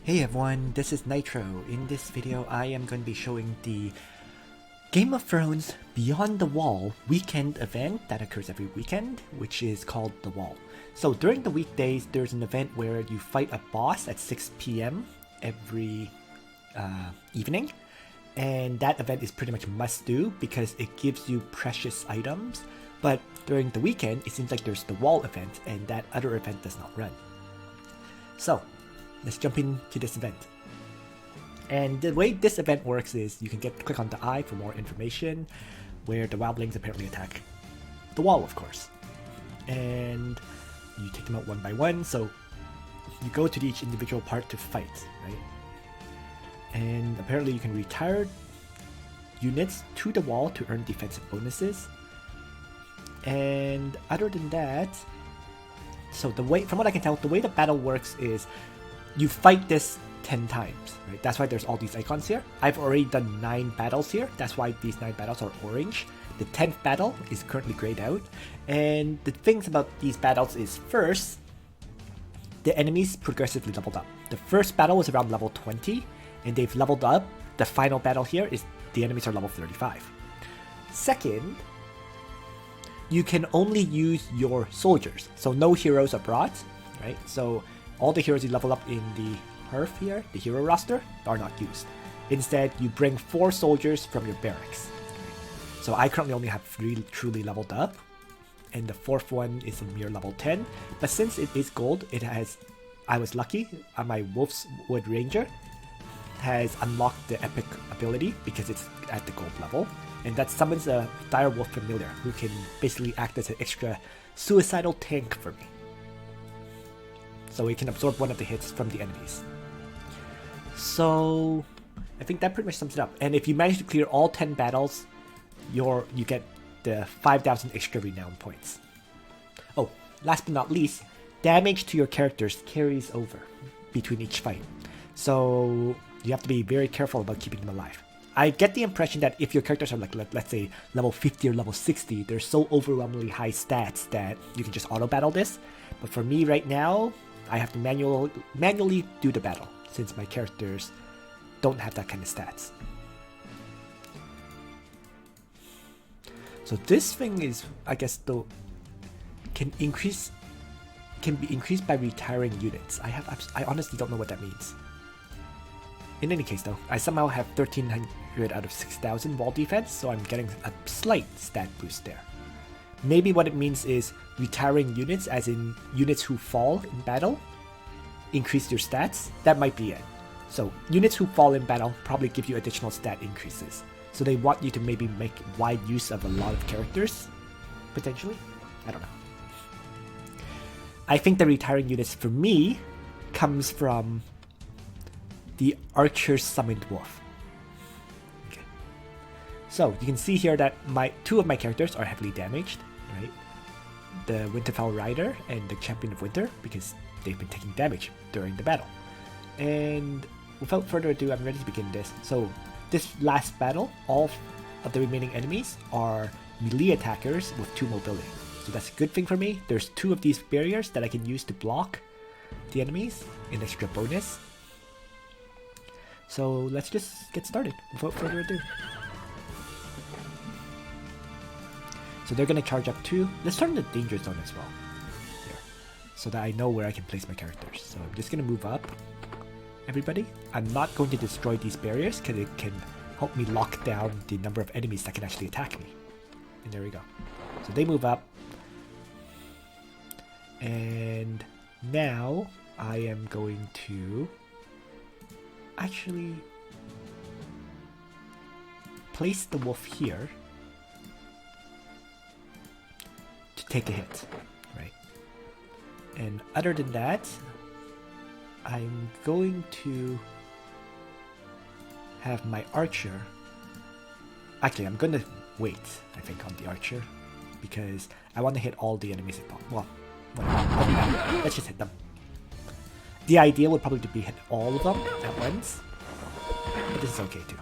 Hey everyone, this is Nitro. In this video, I am going to be showing the Game of Thrones Beyond the Wall weekend event that occurs every weekend, which is called The Wall. So during the weekdays, there's an event where you fight a boss at 6 p.m. every evening. And that event is pretty much must do because it gives you precious items. But during the weekend, it seems like there's the Wall event and that other event does not run. So let's jump into this event. And the way this event works is you can click on the eye for more information, where the wildlings apparently attack the wall, of course. And you take them out one by one, so you go to each individual part to fight, right? And apparently you can retire units to the wall to earn defensive bonuses. And other than that, so the way, from what I can tell, the way the battle works is you fight this 10 times, right? That's why there's all these icons here. I've already done 9 battles here. That's why these 9 battles are orange. The 10th battle is currently grayed out. And the things about these battles is, first, the enemies progressively leveled up. The first battle was around level 20, and they've leveled up. The final battle here is the enemies are level 35. Second, you can only use your soldiers. So no heroes are brought, right? So all the heroes you level up in the Hearth here, the hero roster, are not used. Instead, you bring 4 soldiers from your barracks. So I currently only have 3 truly leveled up, and the 4th one is a mere level 10. But since it is gold, it has, I was lucky, my Wolf's Wood Ranger has unlocked the epic ability because it's at the gold level. And that summons a Dire Wolf Familiar who can basically act as an extra suicidal tank for me. So it can absorb one of the hits from the enemies. So I think that pretty much sums it up. And if you manage to clear all 10 battles, you get the 5,000 extra renown points. Oh, last but not least, damage to your characters carries over between each fight. So you have to be very careful about keeping them alive. I get the impression that if your characters are like, let's say, level 50 or level 60, they're so overwhelmingly high stats that you can just auto-battle this. But for me right now, I have to manually do the battle, since my characters don't have that kind of stats. So this thing is, I guess, though, can be increased by retiring units. I honestly don't know what that means. In any case, though, I somehow have 1300 out of 6000 wall defense, so I'm getting a slight stat boost there. Maybe what it means is retiring units, as in units who fall in battle, increase your stats. That might be it. So units who fall in battle probably give you additional stat increases. So they want you to maybe make wide use of a lot of characters, potentially? I don't know. I think the retiring units for me comes from the Archer Summoned Wolf. Okay. So you can see here that 2 of my characters are heavily damaged, right? The Winterfell Rider and the Champion of Winter, because they've been taking damage during the battle. And without further ado, I'm ready to begin this. So this last battle, all of the remaining enemies are melee attackers with 2 mobility. So that's a good thing for me. There's 2 of these barriers that I can use to block the enemies, an extra bonus. So let's just get started without further ado. So they're going to charge up 2. Let's turn the danger zone as well, here, so that I know where I can place my characters. So I'm just going to move up, everybody. I'm not going to destroy these barriers because it can help me lock down the number of enemies that can actually attack me. And there we go. So they move up. And now I am going to actually place the wolf here to take a hit, right? And other than that, I'm going to have my archer. Actually, I'm going to wait, I think, on the archer, because I want to hit all the enemies if possible. Well, let's just hit them. The idea would probably be hit all of them at once, but this is okay too.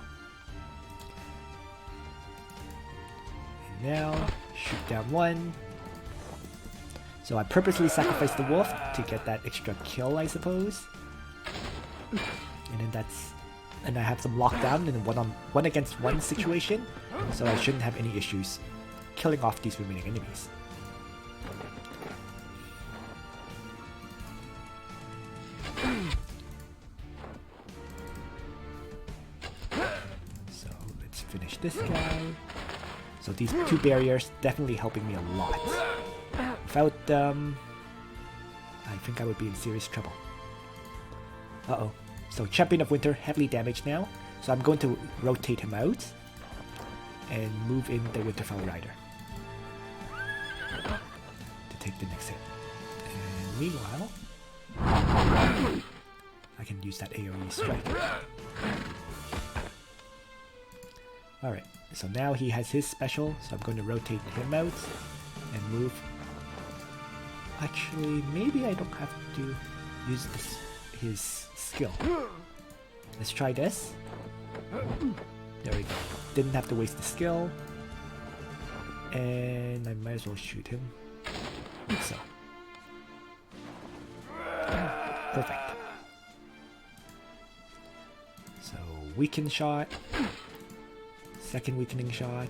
And now, shoot down 1. So I purposely sacrificed the wolf to get that extra kill, I suppose. And then and I have some lockdown in a one against one situation, so I shouldn't have any issues killing off these remaining enemies. So let's finish this guy. So these two barriers definitely helping me a lot. Without them, I think I would be in serious trouble. Uh-oh. So Champion of Winter heavily damaged now, so I'm going to rotate him out and move in the Winterfell Rider to take the next hit. And meanwhile, I can use that AoE strike. Alright, so now he has his special, so I'm going to rotate him out and move. Actually, maybe I don't have to use his skill. Let's try this. There we go. Didn't have to waste the skill. And I might as well shoot him. So. Perfect. So, weaken shot. Second weakening shot.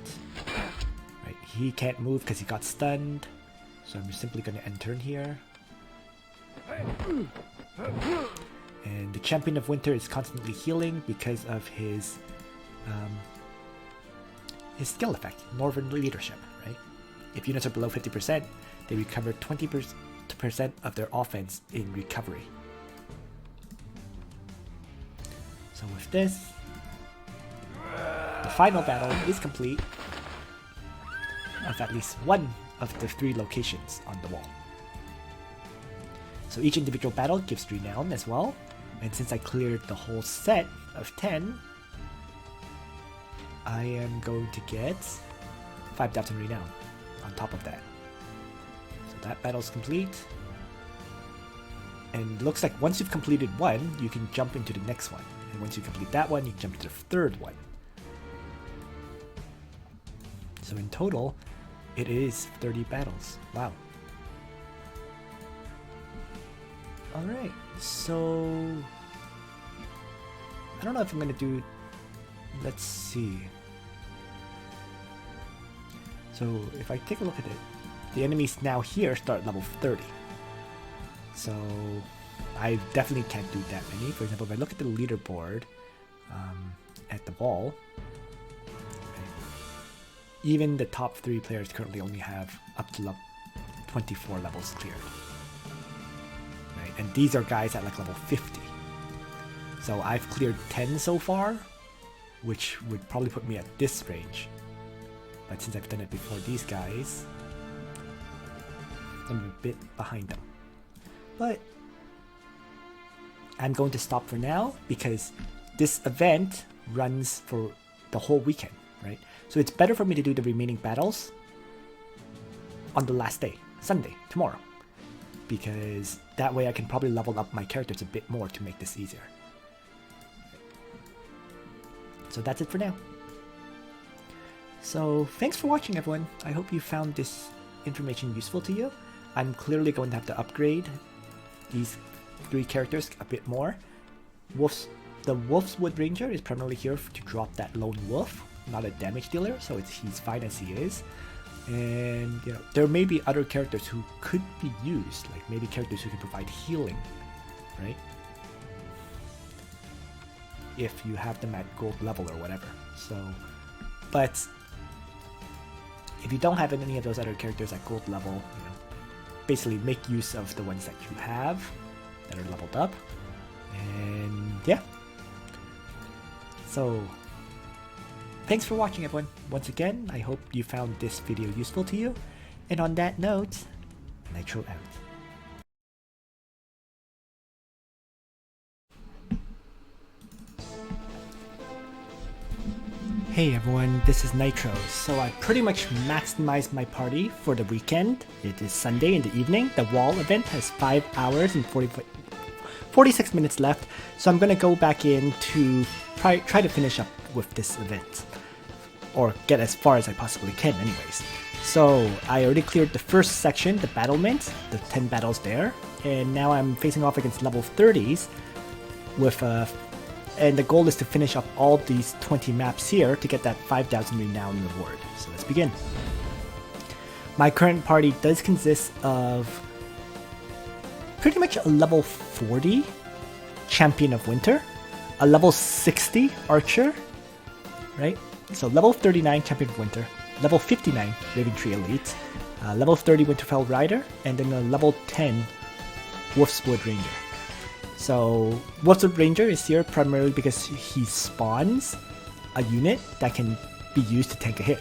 Right, he can't move because he got stunned. So I'm simply going to end turn here. And the Champion of Winter is constantly healing because of his skill effect, Northern Leadership, right? If units are below 50%, they recover 20% of their offense in recovery. So with this, the final battle is complete of at least one of the 3 locations on the wall. So each individual battle gives renown as well, and since I cleared the whole set of 10, I am going to get 5,000 renown on top of that. So that battle's complete, and looks like once you've completed one, you can jump into the next one, and once you complete that one, you can jump into the third one. So in total, it is 30 battles. Wow. Alright, so I don't know if I'm gonna do, let's see. So if I take a look at it, the enemies now here start at level 30. So I definitely can't do that many. For example, if I look at the leaderboard at the wall, even the top 3 players currently only have up to 24 levels cleared. Right? And these are guys at like level 50. So I've cleared 10 so far, which would probably put me at this range. But since I've done it before these guys, I'm a bit behind them. But I'm going to stop for now because this event runs for the whole weekend, right? So it's better for me to do the remaining battles on the last day, Sunday, tomorrow. Because that way I can probably level up my characters a bit more to make this easier. So that's it for now. So thanks for watching, everyone. I hope you found this information useful to you. I'm clearly going to have to upgrade these 3 characters a bit more. The Wolfswood Ranger is primarily here to drop that lone wolf, not a damage dealer, so he's fine as he is. And you know, there may be other characters who could be used, like maybe characters who can provide healing, right? If you have them at gold level or whatever. So, but if you don't have any of those other characters at gold level, you know, basically make use of the ones that you have that are leveled up. And yeah. So thanks for watching, everyone. Once again, I hope you found this video useful to you. And on that note, Nitro out. Hey everyone, this is Nitro. So I pretty much maximized my party for the weekend. It is Sunday in the evening. The wall event has 5 hours and 46 minutes left. So I'm going to go back in to try to finish up with this event. Or get as far as I possibly can anyways. So I already cleared the first section, the battlement, the 10 battles there. And now I'm facing off against level 30s. with and the goal is to finish up all these 20 maps here to get that 5,000 renown reward. So let's begin. My current party does consist of pretty much a level 40 Champion of Winter, a level 60 Archer, right? So level 39 Champion of Winter, level 59 Raventry Elite, level 30 Winterfell Rider, and then a level 10 Wolfswood Ranger. So Wolfswood Ranger is here primarily because he spawns a unit that can be used to tank a hit.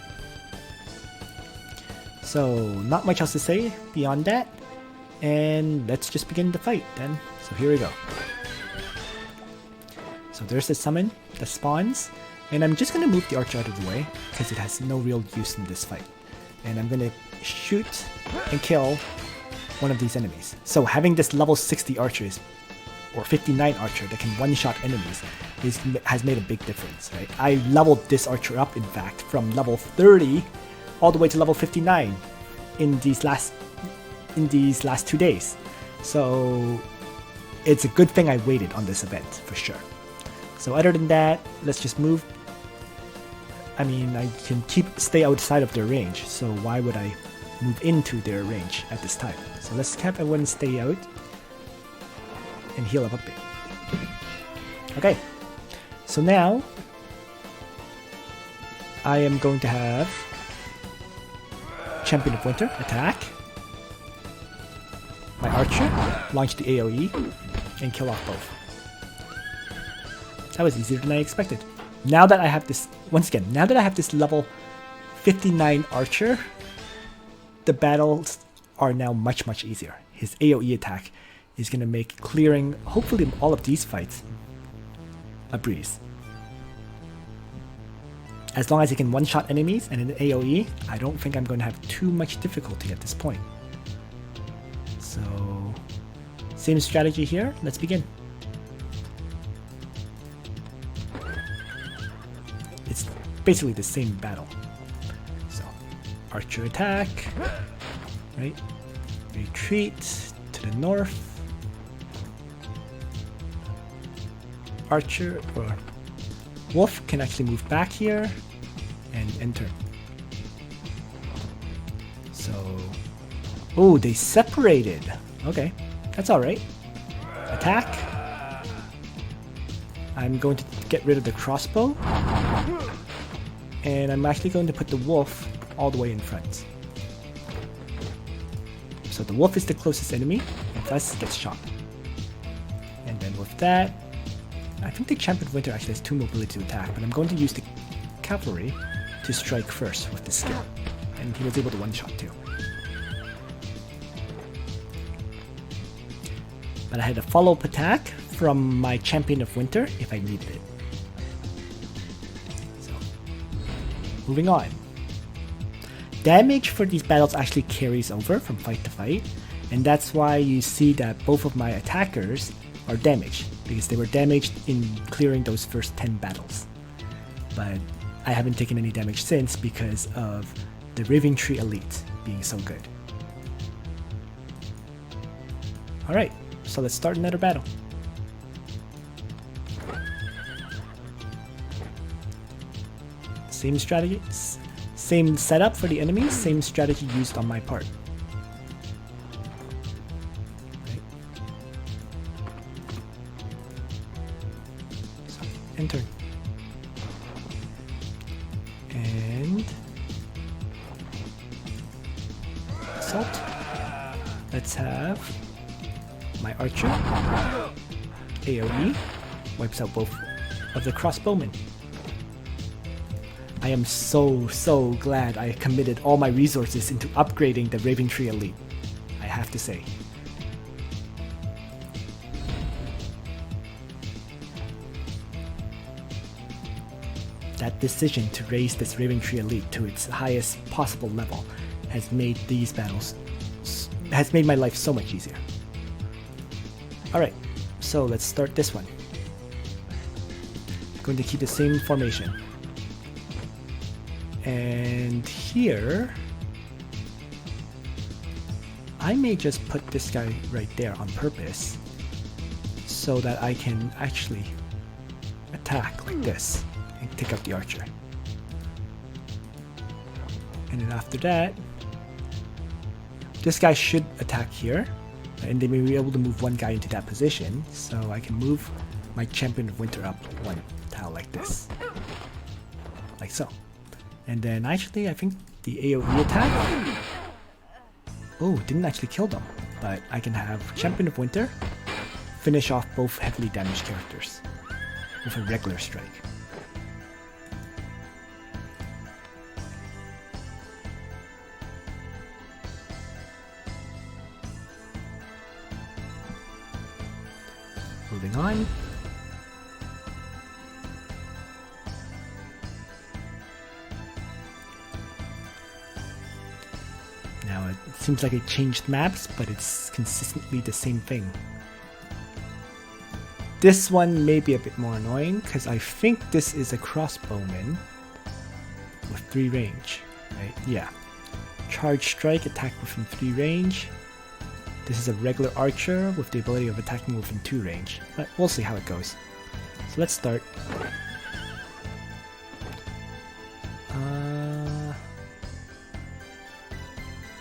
So not much else to say beyond that, and let's just begin the fight then. So here we go. So there's the summon that spawns, and I'm just going to move the archer out of the way because it has no real use in this fight. And I'm going to shoot and kill one of these enemies. So having this level 60 archers or 59 archer that can one-shot enemies has made a big difference, right? I leveled this archer up, in fact, from level 30 all the way to level 59 in these last 2 days. So it's a good thing I waited on this event for sure. So other than that, let's just move. I mean, I can stay outside of their range, so why would I move into their range at this time? So let's have everyone stay out and heal up a bit. Okay, so now I am going to have Champion of Winter attack, my archer launch the AoE, and kill off both. That was easier than I expected. Now that I have this, once again, now that I have this level 59 archer, the battles are now much easier. His AoE attack is going to make clearing, hopefully, all of these fights a breeze. As long as he can one-shot enemies and an AoE, I don't think I'm going to have too much difficulty at this point. So, same strategy here. Let's begin. It's basically the same battle. So, archer attack, right? Retreat to the north. Archer or Wolf can actually move back here and enter. So, oh, they separated. Okay, that's all right. Attack. I'm going to get rid of the crossbow, and I'm actually going to put the wolf all the way in front. So the wolf is the closest enemy, and thus gets shot. And then with that, I think the Champion of Winter actually has 2 mobility to attack, but I'm going to use the cavalry to strike first with the skill. And he was able to one-shot too. But I had a follow-up attack from my Champion of Winter if I needed it. So, moving on. Damage for these battles actually carries over from fight to fight, and that's why you see that both of my attackers are damaged, because they were damaged in clearing those first 10 battles. But I haven't taken any damage since because of the Raventry Elite being so good. Alright, so let's start another battle. Same strategy, same setup for the enemies, same strategy used on my part. Enter. And assault. Let's have my archer. AoE wipes out both of the crossbowmen. I am so glad I committed all my resources into upgrading the Raventry Elite, I have to say. That decision to raise this Raventry Elite to its highest possible level has made these battles, has made my life so much easier. Alright, so let's start this one. Going to keep the same formation. And here, I may just put this guy right there on purpose. so that I can actually attack like this and take out the archer. And then after that, this guy should attack here, and they may be able to move one guy into that position, so I can move my Champion of Winter up one tile like this. Like so. And then actually, I think the AoE attack, oh, didn't actually kill them, but I can have Champion of Winter finish off both heavily damaged characters with a regular strike. Moving on. Now it seems like it changed maps, but it's consistently the same thing. This one may be a bit more annoying because I think this is a crossbowman with 3 range, right? Yeah. Charge strike, attack within 3 range. This is a regular archer with the ability of attacking within 2 range, but we'll see how it goes. So let's start.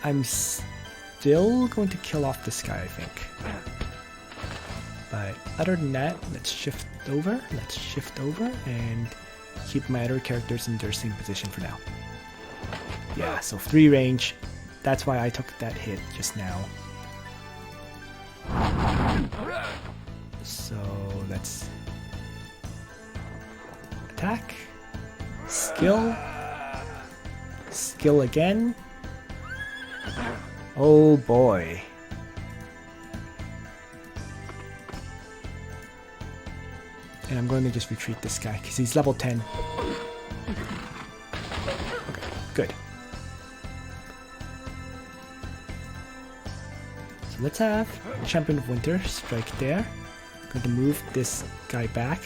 I'm still going to kill off this guy, I think. But other than that, let's shift over and keep my other characters in their same position for now. Yeah, so 3 range. That's why I took that hit just now. So let's attack, skill again. Oh boy. And I'm going to just retreat this guy because he's level 10. Okay, good. So let's have Champion of Winter strike there. I'm going to move this guy back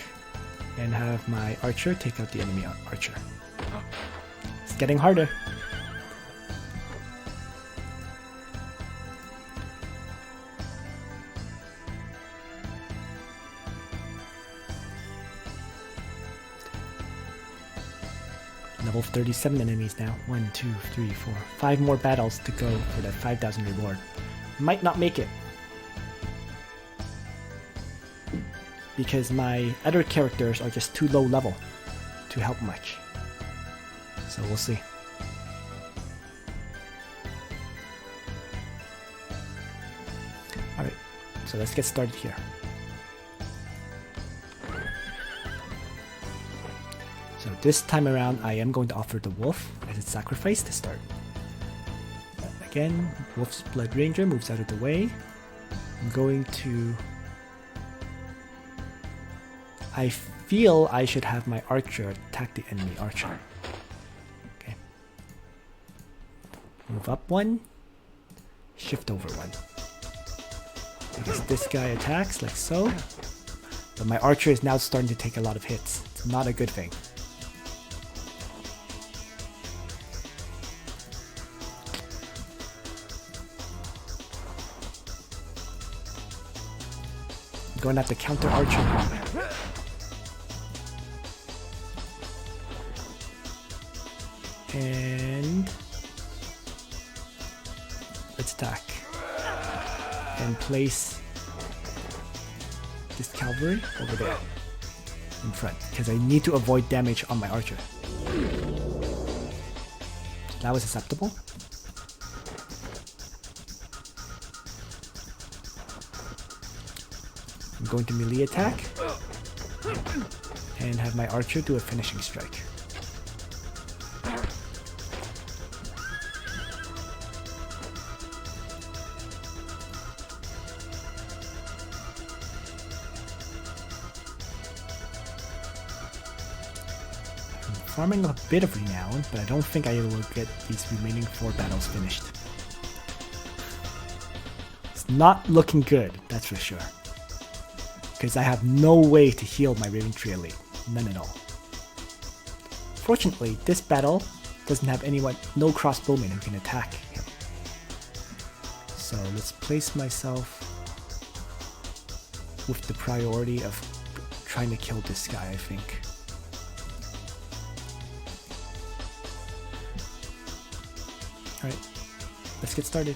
and have my archer take out the enemy archer. It's getting harder. Level 37 enemies now. 1, 2, 3, 4. 5 more battles to go for that 5,000 reward. Might not make it. Because my other characters are just too low level to help much. So we'll see. Alright, so let's get started here. So this time around, I am going to offer the wolf as its sacrifice to start. Again, Wolf's Blood Ranger moves out of the way. I'm going to... I feel I should have my archer attack the enemy archer. Okay. Move up 1. Shift over 1. Because this guy attacks like so. But my archer is now starting to take a lot of hits. It's not a good thing. I'm going to have to counter archer. And let's attack and place this cavalry over there in front because I need to avoid damage on my archer. So that was acceptable. I'm going to melee attack and have my archer do a finishing strike. Farming a bit of renown, but I don't think I will get these remaining 4 battles finished. It's not looking good, that's for sure. Because I have no way to heal my Raventree Elite. None at all. Fortunately, this battle doesn't have anyone, no crossbowmen who can attack him. So let's place myself with the priority of trying to kill this guy, I think. Alright, let's get started.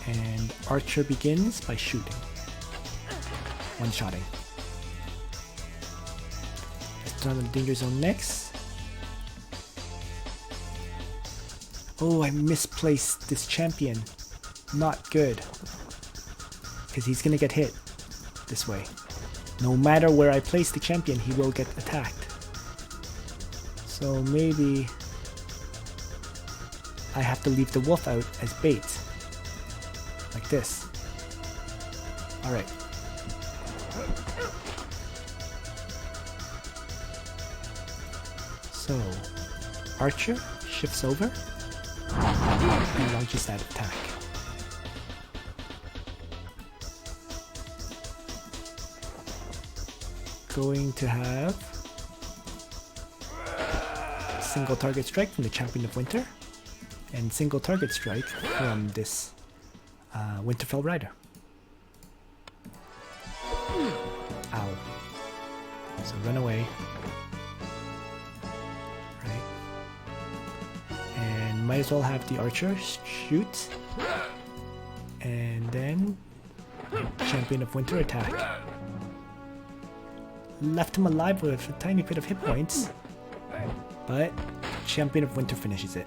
And Archer begins by shooting. One-shotting. Let's turn on the danger zone next. Oh, I misplaced this champion. Not good. Because he's gonna get hit this way. No matter where I place the champion, he will get attacked. So maybe I have to leave the wolf out as bait. Like this. Alright. So, Archer shifts over and launches that attack. Going to have single target strike from the Champion of Winter and single target strike from this Winterfell Rider. Ow. So run away. Right. And might as well have the archer shoot. And then Champion of Winter attack. Left him alive with a tiny bit of hit points. But Champion of Winter finishes it.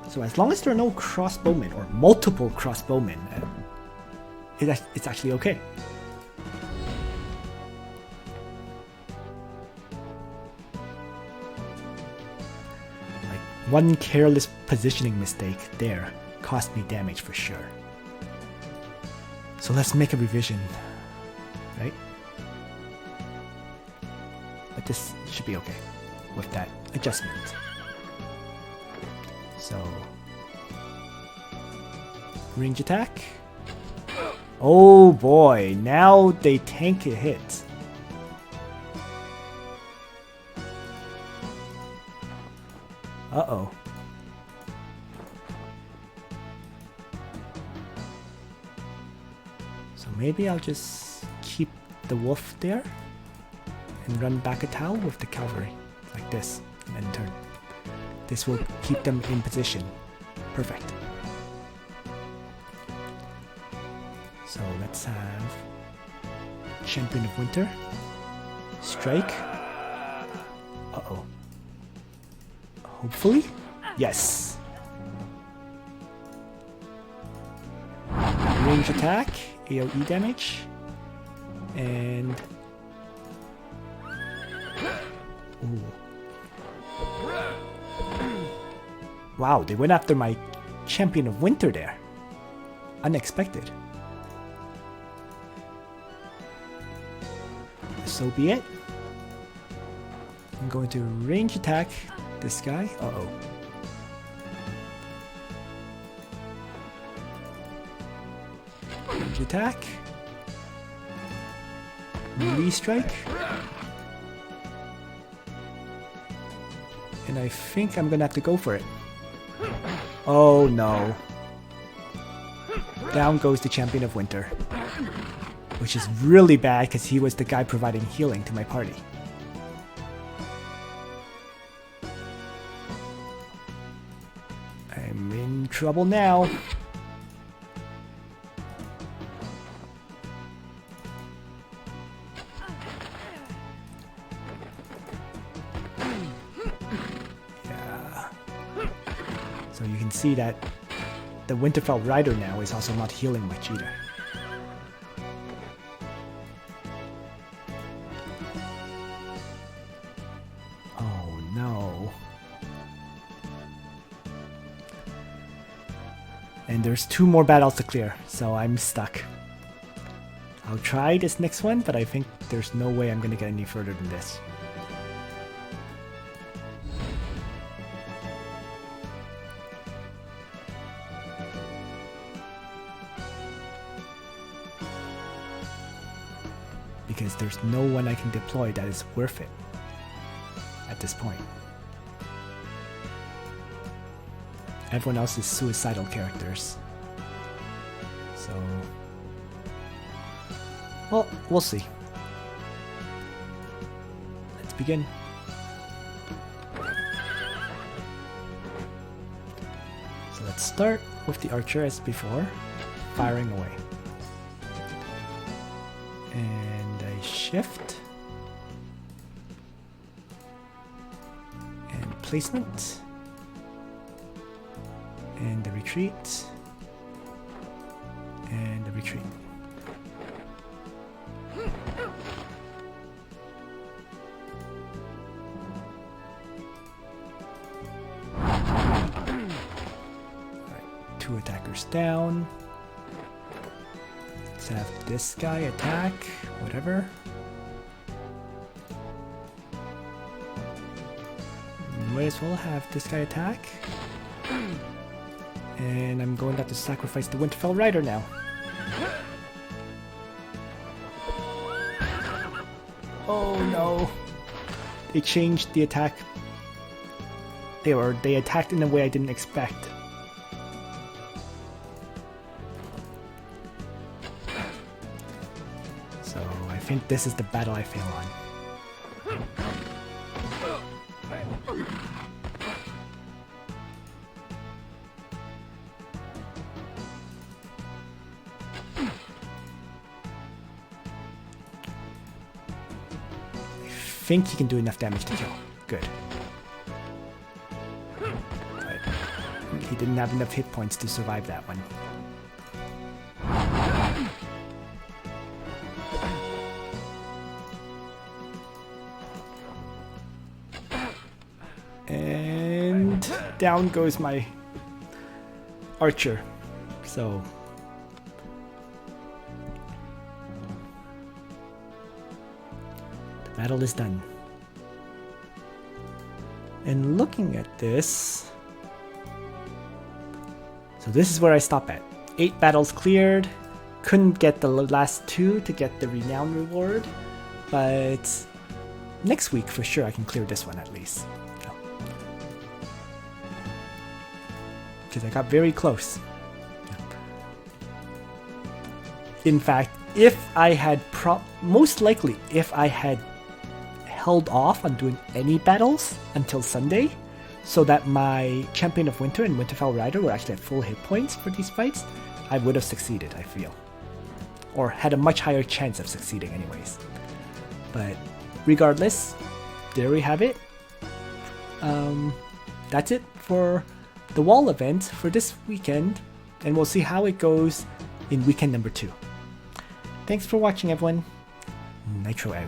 So as long as there are no crossbowmen or multiple crossbowmen, it's actually okay. Like one careless positioning mistake there cost me damage for sure. So let's make a revision, right? But this should be okay with that adjustment. So, range attack. Oh boy, now they tank a hit. Uh-oh. So maybe I'll just keep the wolf there and run back a towel with the cavalry, like this, and then turn. This will keep them in position. Perfect. So let's have Champion of Winter. Strike. Uh-oh. Hopefully? Yes. Range attack. AoE damage. And... ooh. Wow, they went after my Champion of Winter there. Unexpected. So be it. I'm going to range attack this guy. Uh-oh. Range attack. Melee strike. And I think I'm gonna have to go for it. Oh no. Down goes the Champion of Winter. Which is really bad because he was the guy providing healing to my party. I'm in trouble now. Yeah. So you can see that the Winterfell Rider now is also not healing much either. Oh no. And there's 2 more battles to clear, so I'm stuck. I'll try this next one, but I think there's no way I'm gonna get any further than this. Because there's no one I can deploy that is worth it. at this point. Everyone else is suicidal characters. So, well, we'll see. Let's begin. So let's start with the archer as before, firing away. And I shift. And placement. And the retreat. And the retreat. Alright, 2 attackers down. Let's have this guy attack, whatever. Might as well have this guy attack. And I'm going to have to sacrifice the Winterfell Rider now. Oh no. They changed the attack. They attacked in a way I didn't expect. So I think this is the battle I fail on. I think he can do enough damage to kill. Good. But he didn't have enough hit points to survive that one. And down goes my archer. So battle is done. And looking at this, so this is where I stop at. 8 battles cleared. Couldn't get the last 2 to get the renown reward, but next week for sure I can clear this one at least. Because I got very close. In fact, if I had most likely if I had held off on doing any battles until Sunday, so that my Champion of Winter and Winterfell Rider were actually at full hit points for these fights, I would have succeeded, I feel. Or had a much higher chance of succeeding anyways. But regardless, there we have it. That's it for the wall event for this weekend, and we'll see how it goes in weekend number 2. Thanks for watching, everyone. Nitro out.